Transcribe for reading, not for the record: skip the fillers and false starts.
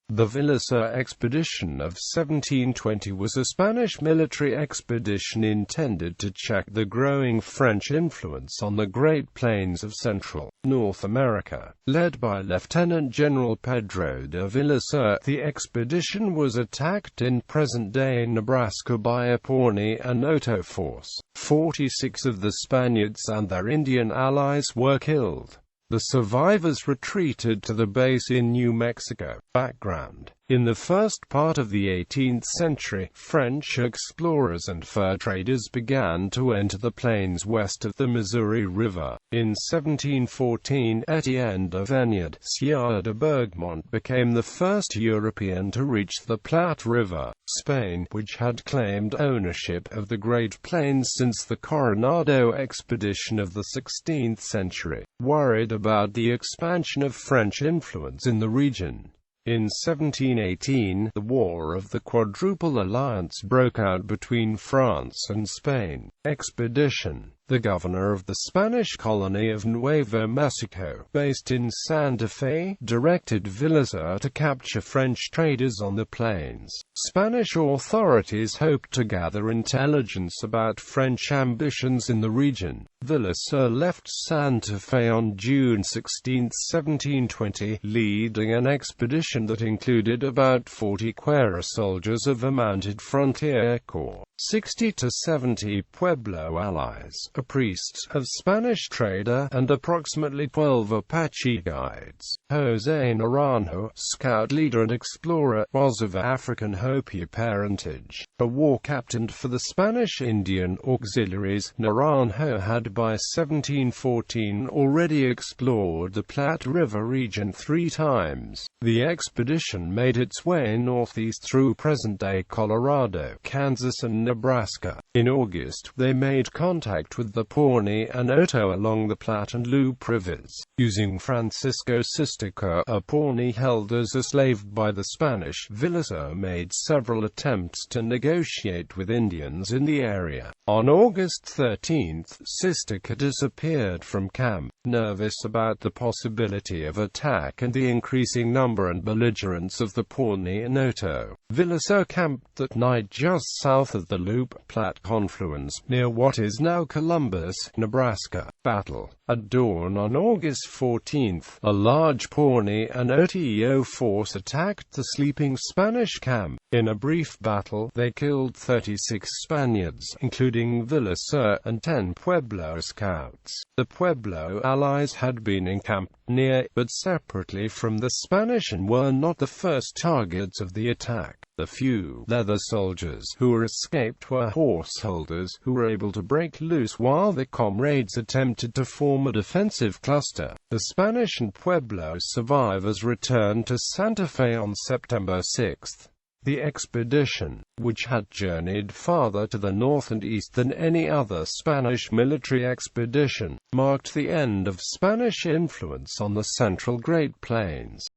The Villasur expedition of 1720 was a Spanish military expedition intended to check the growing French influence on the Great Plains of Central North America. Led by Lieutenant-General Pedro de Villasur, the expedition was attacked in present-day Nebraska by a Pawnee and Otoe force. 46 of the Spaniards and their Indian allies were killed. The survivors retreated to the base in New Mexico. Background: in the first part of the 18th century, French explorers and fur traders began to enter the plains west of the Missouri River. In 1714, Etienne de Vineyard, Sieur de Bergmont, became the first European to reach the Platte River. Spain, which had claimed ownership of the Great Plains since the Coronado expedition of the 16th century, worried about the expansion of French influence in the region. In 1718, the War of the Quadruple Alliance broke out between France and Spain. Expedition: the governor of the Spanish colony of Nuevo Mexico, based in Santa Fe, directed Villasur to capture French traders on the plains. Spanish authorities hoped to gather intelligence about French ambitions in the region. Villasur left Santa Fe on June 16, 1720, leading an expedition that included about 40 Quera soldiers of a mounted frontier corps, 60 to 70 Pueblo allies, a priest, a Spanish trader, and approximately 12 Apache guides. José Naranjo, scout leader and explorer, was of African Hopi parentage. A war captain for the Spanish Indian Auxiliaries, Naranjo had by 1714 already explored the Platte River region 3 times. The expedition made its way northeast through present-day Colorado, Kansas and Nebraska. In August, they made contact with the Pawnee and Otoe along the Platte and Loup rivers. Using Francisco Sistico, a Pawnee held as a slave by the Spanish, Villasur made several attempts to negotiate with Indians in the area. On August 13, Sistico disappeared from camp, nervous about the possibility of attack and the increasing number and belligerence of the Pawnee and Otoe. Villasur camped that night just south of the Loup-Platte confluence, near what is now Columbus, Nebraska. Battle: at dawn on August 14, a large Pawnee and Otoe force attacked the sleeping Spanish camp. In a brief battle, they killed 36 Spaniards, including Villasur, and 10 Pueblo scouts. The Pueblo allies had been encamped near, but separately from the Spanish, and were not the first targets of the attack. The few leather soldiers who escaped were horse holders, who were able to break loose while their comrades attempted to form a defensive cluster. The Spanish and Pueblo survivors returned to Santa Fe on September 6. The expedition, which had journeyed farther to the north and east than any other Spanish military expedition, marked the end of Spanish influence on the central Great Plains.